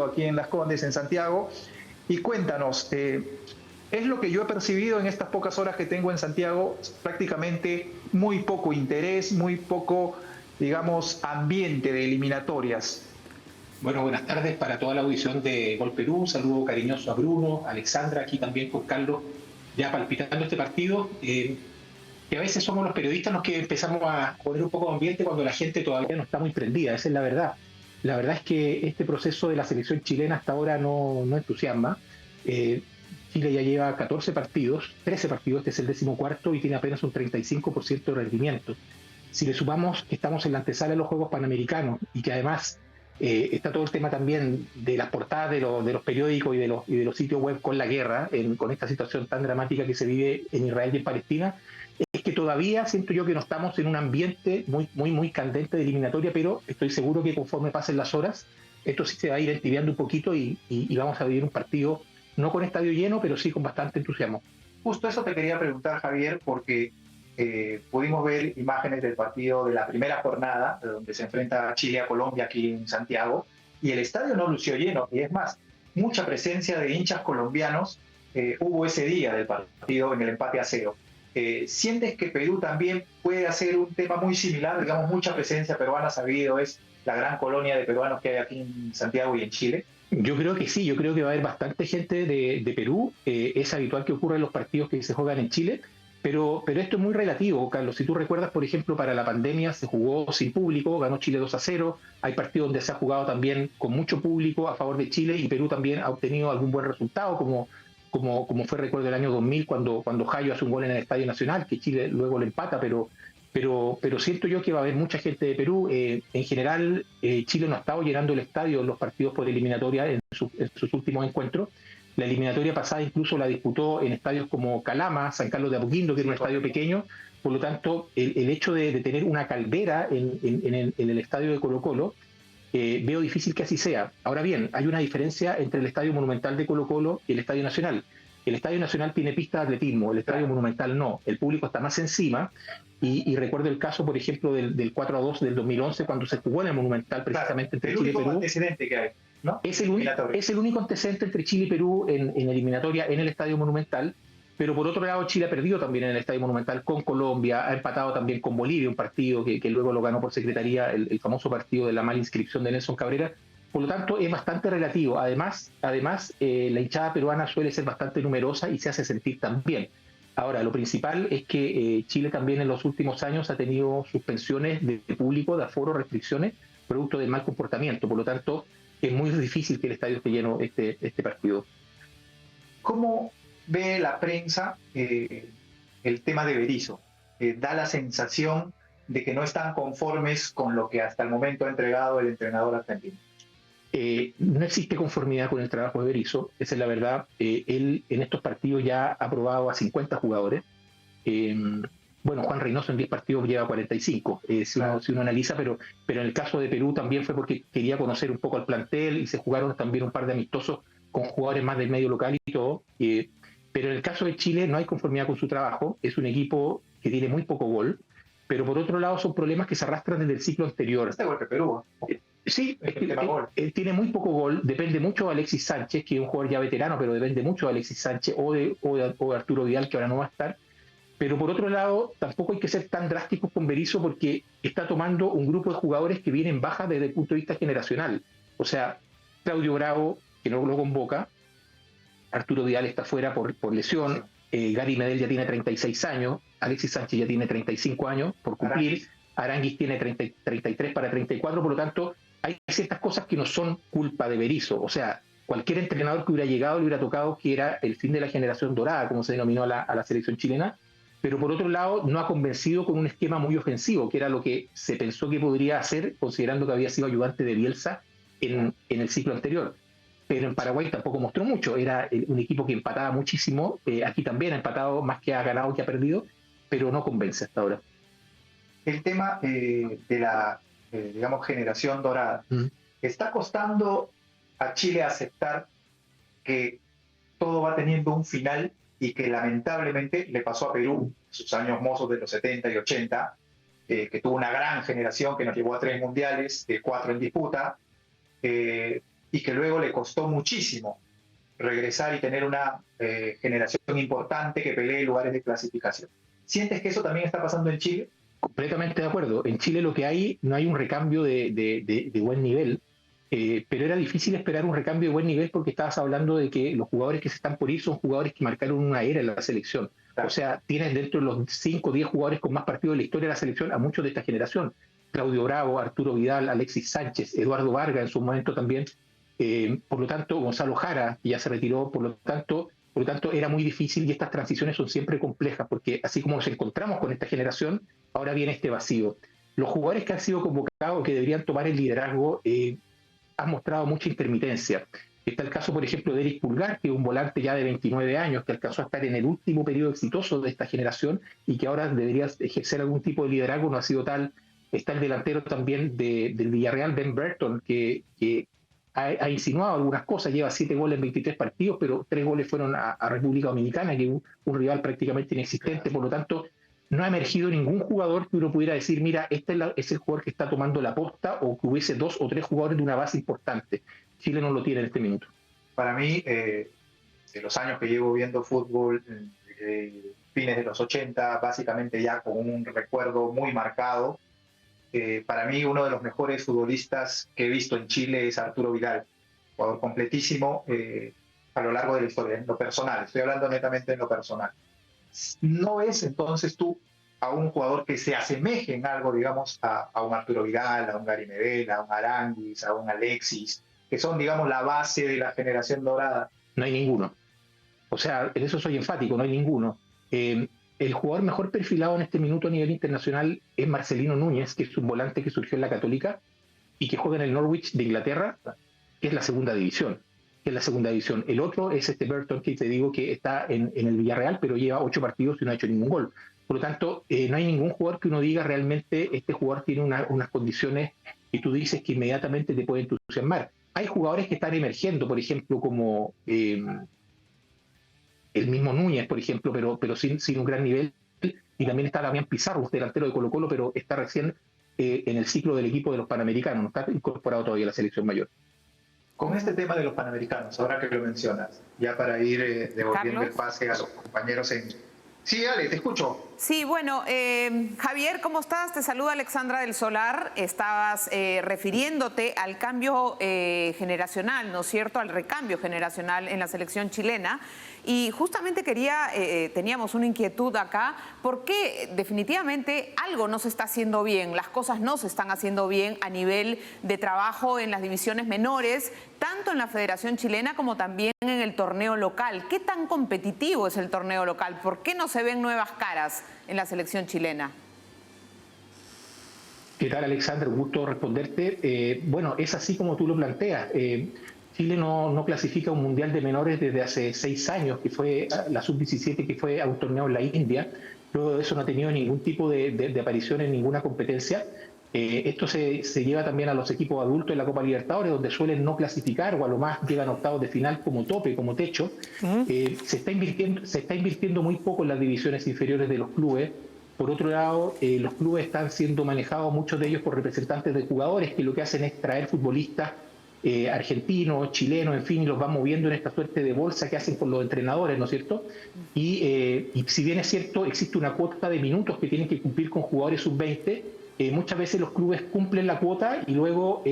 aquí en Las Condes, en Santiago. Y cuéntanos, es lo que yo he percibido en estas pocas horas que tengo en Santiago, prácticamente muy poco interés, muy poco, digamos, ambiente de eliminatorias. Bueno, buenas tardes para toda la audición de Gol Perú. Un saludo cariñoso a Bruno, a Alexandra, aquí también con Carlos, ya palpitando este partido. Que a veces somos los periodistas los que empezamos a poner un poco de ambiente cuando la gente todavía no está muy prendida, esa es la verdad. La verdad es que este proceso de la selección chilena hasta ahora no entusiasma. Eh, Chile ya lleva 14 partidos, 13 partidos, este es el 14º y tiene apenas un 35% de rendimiento. Si le sumamos que estamos en la antesala de los Juegos Panamericanos y que además está todo el tema también de las portadas de los periódicos y de los sitios web con la guerra, con esta situación tan dramática que se vive en Israel y en Palestina, es que todavía siento yo que no estamos en un ambiente muy candente de eliminatoria, pero estoy seguro que conforme pasen las horas, esto sí se va a ir entibiando un poquito y vamos a vivir un partido no con estadio lleno, pero sí con bastante entusiasmo. Justo eso te quería preguntar, Javier, porque pudimos ver imágenes del partido de la primera jornada, donde se enfrenta Chile a Colombia aquí en Santiago, y el estadio no lució lleno, y es más, mucha presencia de hinchas colombianos hubo ese día del partido en el empate a 0. ¿Sientes que Perú también puede hacer un tema muy similar? Digamos, mucha presencia peruana, sabido, es la gran colonia de peruanos que hay aquí en Santiago y en Chile. Yo creo que sí, yo creo que va a haber bastante gente de Perú. Es habitual que ocurra en los partidos que se juegan en Chile, pero esto es muy relativo, Carlos. Si tú recuerdas, por ejemplo, para la pandemia se jugó sin público, ganó Chile 2-0. Hay partidos donde se ha jugado también con mucho público a favor de Chile y Perú también ha obtenido algún buen resultado, como fue, recuerdo, el año 2000 cuando Jayo hace un gol en el Estadio Nacional, que Chile luego le empata, pero siento yo que va a haber mucha gente de Perú. En general, Chile no ha estado llenando el estadio en los partidos por eliminatoria en sus últimos encuentros. La eliminatoria pasada incluso la disputó en estadios como Calama, San Carlos de Apoquindo, que era un estadio pequeño. Por lo tanto, el hecho de tener una caldera en el estadio de Colo-Colo, veo difícil que así sea. Ahora bien, hay una diferencia entre el Estadio Monumental de Colo-Colo y el Estadio Nacional. El Estadio Nacional tiene pista de atletismo, el Estadio Monumental no. El público está más encima y recuerdo el caso, por ejemplo, del 4-2 del 2011 cuando se jugó en el Monumental precisamente entre Chile y Perú. El único antecedente que hay, ¿no? Es el único antecedente entre Chile y Perú en eliminatoria en el Estadio Monumental, pero por otro lado Chile ha perdido también en el Estadio Monumental con Colombia, ha empatado también con Bolivia, un partido que luego lo ganó por secretaría, el famoso partido de la mala inscripción de Nelson Cabrera. Por lo tanto, es bastante relativo. Además la hinchada peruana suele ser bastante numerosa y se hace sentir también. Ahora, lo principal es que Chile también en los últimos años ha tenido suspensiones de público, de aforo, restricciones, producto del mal comportamiento. Por lo tanto, es muy difícil que el estadio esté lleno este partido. ¿Cómo ve la prensa el tema de Berizzo? Da la sensación de que no están conformes con lo que hasta el momento ha entregado el entrenador argentino. No existe conformidad con el trabajo de Berizzo, esa es la verdad. Él en estos partidos ya ha probado a 50 jugadores. Bueno, Juan Reynoso en 10 partidos lleva 45, si uno analiza, pero en el caso de Perú también fue porque quería conocer un poco al plantel y se jugaron también un par de amistosos con jugadores más del medio local y todo. Pero en el caso de Chile no hay conformidad con su trabajo, es un equipo que tiene muy poco gol, pero por otro lado son problemas que se arrastran desde el ciclo anterior. Este golpe Perú. Sí, tiene muy poco gol, depende mucho de Alexis Sánchez, que es un jugador ya veterano, pero depende mucho de Alexis Sánchez o de Arturo Vidal, que ahora no va a estar. Pero por otro lado, tampoco hay que ser tan drásticos con Berizzo porque está tomando un grupo de jugadores que vienen bajas desde el punto de vista generacional. O sea, Claudio Bravo, que no lo convoca, Arturo Vidal está fuera por lesión, Gary Medel ya tiene 36 años, Alexis Sánchez ya tiene 35 años por cumplir, Aranguis tiene 33 para 34, por lo tanto, hay ciertas cosas que no son culpa de Berizzo. O sea, cualquier entrenador que hubiera llegado le hubiera tocado que era el fin de la generación dorada, como se denominó a la selección chilena, pero por otro lado no ha convencido con un esquema muy ofensivo, que era lo que se pensó que podría hacer, considerando que había sido ayudante de Bielsa en el ciclo anterior. Pero en Paraguay tampoco mostró mucho, era un equipo que empataba muchísimo, aquí también ha empatado más que ha ganado que ha perdido, pero no convence hasta ahora. El tema de la, digamos, generación dorada, ¿está costando a Chile aceptar que todo va teniendo un final y que lamentablemente le pasó a Perú, sus años mozos de los 70 y 80, que tuvo una gran generación que nos llevó a 3 mundiales, 4 en disputa, y y que luego le costó muchísimo regresar y tener una generación importante que pelee lugares de clasificación. ¿Sientes que eso también está pasando en Chile? Completamente de acuerdo. En Chile lo que hay, no hay un recambio de buen nivel, pero era difícil esperar un recambio de buen nivel porque estabas hablando de que los jugadores que se están por ir son jugadores que marcaron una era en la selección. Claro. O sea, tienes dentro de los 5 o 10 jugadores con más partidos de la historia de la selección a muchos de esta generación. Claudio Bravo, Arturo Vidal, Alexis Sánchez, Eduardo Vargas en su momento también. Por lo tanto, Gonzalo Jara, que ya se retiró, por lo tanto, era muy difícil y estas transiciones son siempre complejas porque así como nos encontramos con esta generación, ahora viene este vacío. Los jugadores que han sido convocados, que deberían tomar el liderazgo, han mostrado mucha intermitencia. Está el caso, por ejemplo, de Eric Pulgar, que es un volante ya de 29 años, que alcanzó a estar en el último periodo exitoso de esta generación y que ahora debería ejercer algún tipo de liderazgo, no ha sido tal. Está el delantero también del Villarreal, Ben Burton, que ha insinuado algunas cosas, lleva 7 goles en 23 partidos, pero 3 goles fueron a República Dominicana, que es un rival prácticamente inexistente, por lo tanto, no ha emergido ningún jugador que uno pudiera decir, mira, este es el jugador que está tomando la posta, o que hubiese 2 o 3 jugadores de una base importante. Chile no lo tiene en este minuto. Para mí, de los años que llevo viendo fútbol, fines de los 80, básicamente ya con un recuerdo muy marcado, para mí uno de los mejores futbolistas que he visto en Chile es Arturo Vidal, jugador completísimo a lo largo de la historia, en lo personal, estoy hablando netamente en lo personal. ¿No ves entonces tú a un jugador que se asemeje en algo, digamos, a un Arturo Vidal, a un Gary Medel, a un Aranguis, a un Alexis, que son, digamos, la base de la generación dorada? No hay ninguno. O sea, en eso soy enfático, no hay ninguno. El jugador mejor perfilado en este minuto a nivel internacional es Marcelino Núñez, que es un volante que surgió en la Católica y que juega en el Norwich de Inglaterra, que es la segunda división. El otro es este Burton, que te digo que está en el Villarreal, pero lleva 8 partidos y no ha hecho ningún gol. Por lo tanto, no hay ningún jugador que uno diga realmente este jugador tiene unas condiciones que tú dices que inmediatamente te puede entusiasmar. Hay jugadores que están emergiendo, por ejemplo, como el mismo Núñez, por ejemplo, pero sin un gran nivel. Y también está Damián Pizarro, delantero de Colo-Colo, pero está recién en el ciclo del equipo de los Panamericanos, no está incorporado todavía a la selección mayor. Con este tema de los Panamericanos, ahora que lo mencionas, ya para ir devolviendo el pase a los compañeros en... Sí, Ale, te escucho. Sí, bueno, Javier, ¿cómo estás? Te saluda Alexandra del Solar. Estabas refiriéndote al cambio generacional, ¿no es cierto?, al recambio generacional en la selección chilena. Y justamente teníamos una inquietud acá, porque definitivamente algo no se está haciendo bien, las cosas no se están haciendo bien a nivel de trabajo en las divisiones menores, tanto en la Federación Chilena como también en el torneo local. ¿Qué tan competitivo es el torneo local? ¿Por qué no se ven nuevas caras en la selección chilena? ¿Qué tal, Alexandra? Un gusto responderte. Bueno, es así como tú lo planteas. Chile no clasifica un mundial de menores desde hace 6 años, que fue la sub-17, que fue a un torneo en la India. Luego de eso no ha tenido ningún tipo de aparición en ninguna competencia. Esto se lleva también a los equipos adultos en la Copa Libertadores, donde suelen no clasificar o a lo más llegan a octavos de final como tope, como techo. Se está invirtiendo muy poco en las divisiones inferiores de los clubes. Por otro lado, los clubes están siendo manejados, muchos de ellos por representantes de jugadores, que lo que hacen es traer futbolistas argentinos, chilenos, en fin, y los van moviendo en esta suerte de bolsa que hacen con los entrenadores, ¿no es cierto? Y si bien es cierto, existe una cuota de minutos que tienen que cumplir con jugadores sub-20, muchas veces los clubes cumplen la cuota y luego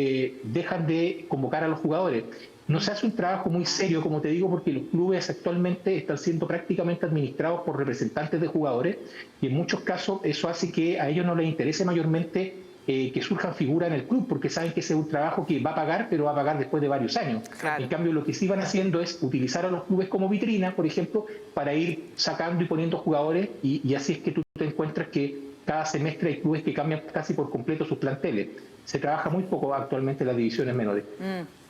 dejan de convocar a los jugadores. No se hace un trabajo muy serio, como te digo, porque los clubes actualmente están siendo prácticamente administrados por representantes de jugadores y en muchos casos eso hace que a ellos no les interese mayormente que surjan figuras en el club, porque saben que ese es un trabajo que va a pagar, pero va a pagar después de varios años. Claro. En cambio, lo que sí van haciendo es utilizar a los clubes como vitrina, por ejemplo, para ir sacando y poniendo jugadores, y así es que tú te encuentras que cada semestre hay clubes que cambian casi por completo sus planteles. Se trabaja muy poco actualmente en las divisiones menores.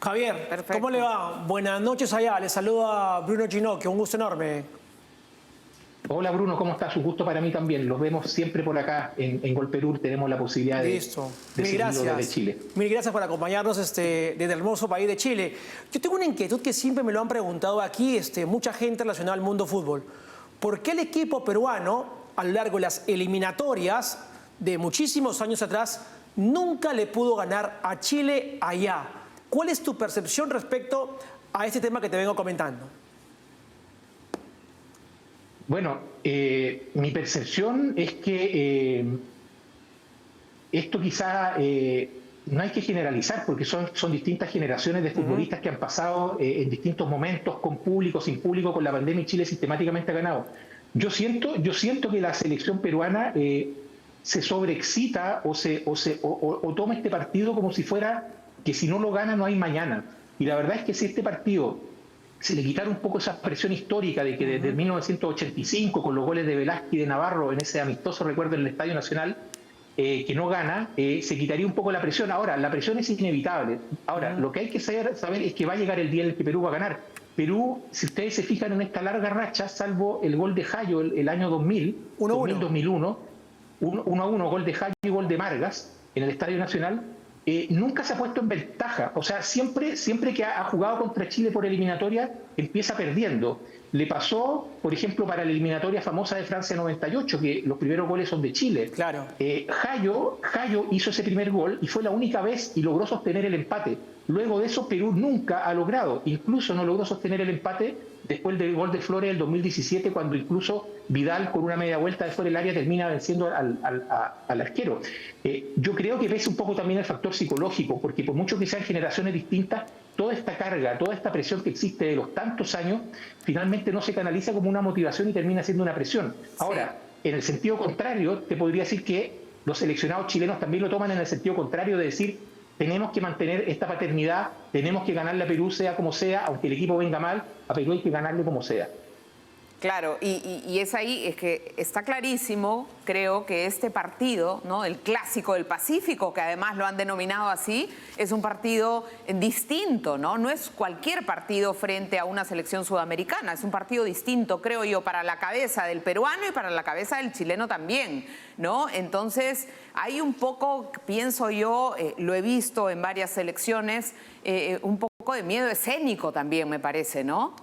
Javier, perfecto. ¿Cómo le va? Buenas noches allá. Le saluda Bruno Ginocchio, un gusto enorme. Hola Bruno, ¿cómo estás? Un gusto para mí también. Los vemos siempre por acá en Gol Perú. Tenemos la posibilidad de seguirlo desde Chile. Mil gracias por acompañarnos desde el hermoso país de Chile. Yo tengo una inquietud que siempre me lo han preguntado aquí mucha gente relacionada al mundo fútbol. ¿Por qué el equipo peruano, a lo largo de las eliminatorias de muchísimos años atrás, nunca le pudo ganar a Chile allá? ¿Cuál es tu percepción respecto a este tema que te vengo comentando? Bueno, mi percepción es que esto quizá no hay que generalizar, porque son distintas generaciones de futbolistas que han pasado en distintos momentos, con público, sin público, con la pandemia, y Chile sistemáticamente ha ganado. Yo siento que la selección peruana se sobreexcita o toma este partido como si fuera que si no lo gana no hay mañana. Y la verdad es que si este partido se le quitara un poco esa presión histórica de que desde 1985, con los goles de Velázquez y de Navarro en ese amistoso recuerdo en el Estadio Nacional, que no gana, se quitaría un poco la presión. Ahora, la presión es inevitable. Ahora, lo que hay que saber es que va a llegar el día en el que Perú va a ganar. Perú, si ustedes se fijan en esta larga racha, salvo el gol de Jayo el año 2000, 2001, 1-1, gol de Jayo y gol de Margas en el Estadio Nacional, nunca se ha puesto en ventaja. O sea, siempre que ha jugado contra Chile por eliminatoria, empieza perdiendo. Le pasó, por ejemplo, para la eliminatoria famosa de Francia 98, que los primeros goles son de Chile. Claro. Jayo hizo ese primer gol y fue la única vez y logró sostener el empate. Luego de eso, Perú nunca ha logrado, incluso no logró sostener el empate después del gol de Flores del 2017, cuando incluso Vidal, con una media vuelta de fuera del área, termina venciendo al arquero. Yo creo que pesa un poco también el factor psicológico, porque por mucho que sean generaciones distintas, toda esta carga, toda esta presión que existe de los tantos años, finalmente no se canaliza como una motivación y termina siendo una presión. Ahora, en el sentido contrario, te podría decir que los seleccionados chilenos también lo toman en el sentido contrario de decir: tenemos que mantener esta paternidad, tenemos que ganarle a Perú sea como sea, aunque el equipo venga mal, a Perú hay que ganarle como sea. Claro, y es ahí, es que está clarísimo, creo que este partido, ¿no?, el clásico del Pacífico, que además lo han denominado así, es un partido distinto, ¿no? No es cualquier partido frente a una selección sudamericana, es un partido distinto, creo yo, para la cabeza del peruano y para la cabeza del chileno también, ¿no? Entonces, hay un poco, pienso yo, lo he visto en varias selecciones, un poco de miedo escénico también, me parece, ¿no?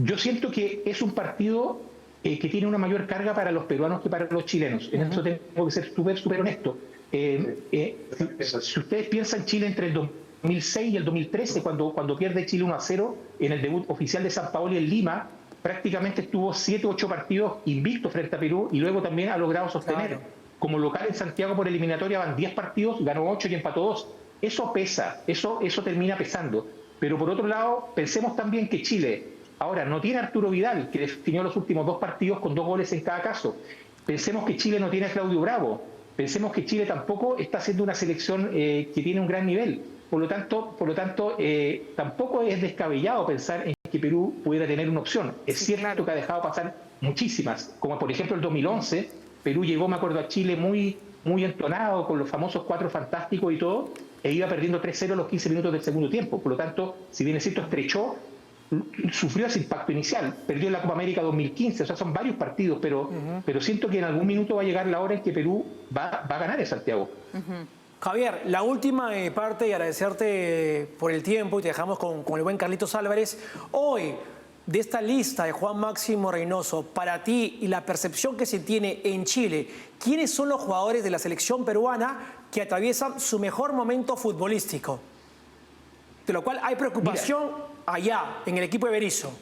Yo siento que es un partido que tiene una mayor carga para los peruanos que para los chilenos. En eso tengo que ser súper honesto. Si ustedes piensan Chile entre el 2006 y el 2013, cuando pierde Chile 1-0 en el debut oficial de Sampaoli en Lima, prácticamente estuvo 7 u 8 partidos invictos frente a Perú y luego también ha logrado sostener. Claro. Como local en Santiago por eliminatoria van 10 partidos, ganó 8 y empató 2. Eso pesa, eso termina pesando. Pero por otro lado, pensemos también que Chile ahora no tiene a Arturo Vidal, que definió los últimos 2 partidos con 2 goles en cada caso. Pensemos que Chile no tiene a Claudio Bravo. Pensemos que Chile tampoco está haciendo una selección que tiene un gran nivel. Por lo tanto, tampoco es descabellado pensar en que Perú pudiera tener una opción. Es cierto que ha dejado pasar muchísimas, como por ejemplo el 2011, Perú llegó, me acuerdo, a Chile muy entonado, con los famosos 4 fantásticos y todo, e iba perdiendo 3-0 a los 15 minutos del segundo tiempo. Por lo tanto, si bien es cierto, estrechó, sufrió ese impacto inicial, perdió en la Copa América 2015, o sea, son varios partidos, pero siento que en algún minuto va a llegar la hora en que Perú va a ganar en Santiago. Javier, la última parte, y agradecerte por el tiempo, y te dejamos con el buen Carlitos Álvarez. Hoy, de esta lista de Juan Máximo Reynoso, para ti y la percepción que se tiene en Chile, ¿quiénes son los jugadores de la selección peruana que atraviesan su mejor momento futbolístico? De lo cual hay preocupación allá, en el equipo de Berizzo.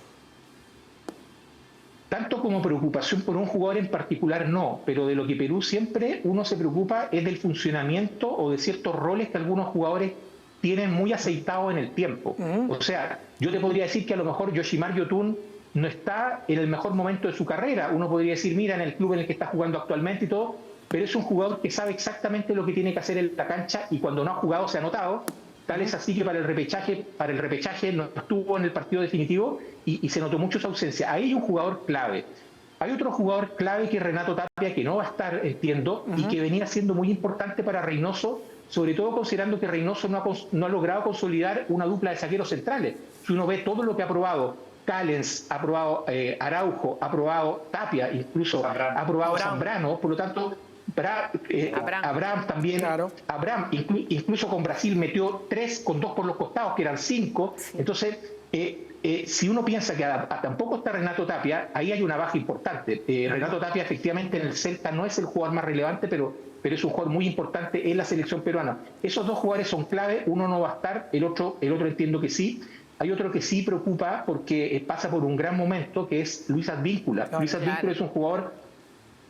Tanto como preocupación por un jugador en particular, no, pero de lo que Perú siempre uno se preocupa es del funcionamiento o de ciertos roles que algunos jugadores tienen muy aceitados en el tiempo. O sea, yo te podría decir que a lo mejor Yoshimar Yotun no está en el mejor momento de su carrera. Uno podría decir, mira, en el club en el que está jugando actualmente y todo, pero es un jugador que sabe exactamente lo que tiene que hacer en la cancha y cuando no ha jugado se ha notado. Tal es así que para el repechaje no estuvo en el partido definitivo y se notó mucho su ausencia. Ahí hay un jugador clave. Hay otro jugador clave que es Renato Tapia, que no va a estar, entiendo, y que venía siendo muy importante para Reynoso, sobre todo considerando que Reynoso no ha logrado consolidar una dupla de zagueros centrales. Si uno ve todo lo que ha probado, Callens, ha probado Araujo, ha probado Tapia, incluso ha probado Zambrano, por lo tanto... Abraham también, claro. Abraham incluso con Brasil metió 3 con 2 por los costados, que eran 5. Sí. Entonces Si uno piensa que tampoco está Renato Tapia, ahí hay una baja importante. Renato Tapia efectivamente en el Celta no es el jugador más relevante, pero es un jugador muy importante en la selección peruana. Esos dos jugadores son clave, uno no va a estar, el otro entiendo que sí. Hay otro que sí preocupa porque pasa por un gran momento, que es Luis Advíncula. Luis Advíncula es un jugador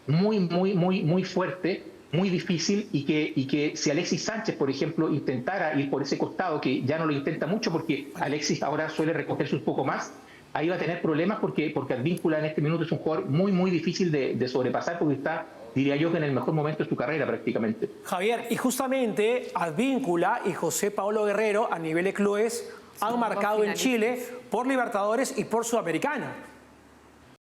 muy fuerte, muy difícil, y que si Alexis Sánchez, por ejemplo, intentara ir por ese costado, que ya no lo intenta mucho porque Alexis ahora suele recogerse un poco más, ahí va a tener problemas porque Advíncula en este minuto es un jugador muy difícil de sobrepasar, porque está, diría yo, que en el mejor momento de su carrera prácticamente. Javier, y justamente Advíncula y José Paulo Guerrero a nivel de clubes han marcado en Chile por Libertadores y por Sudamericana.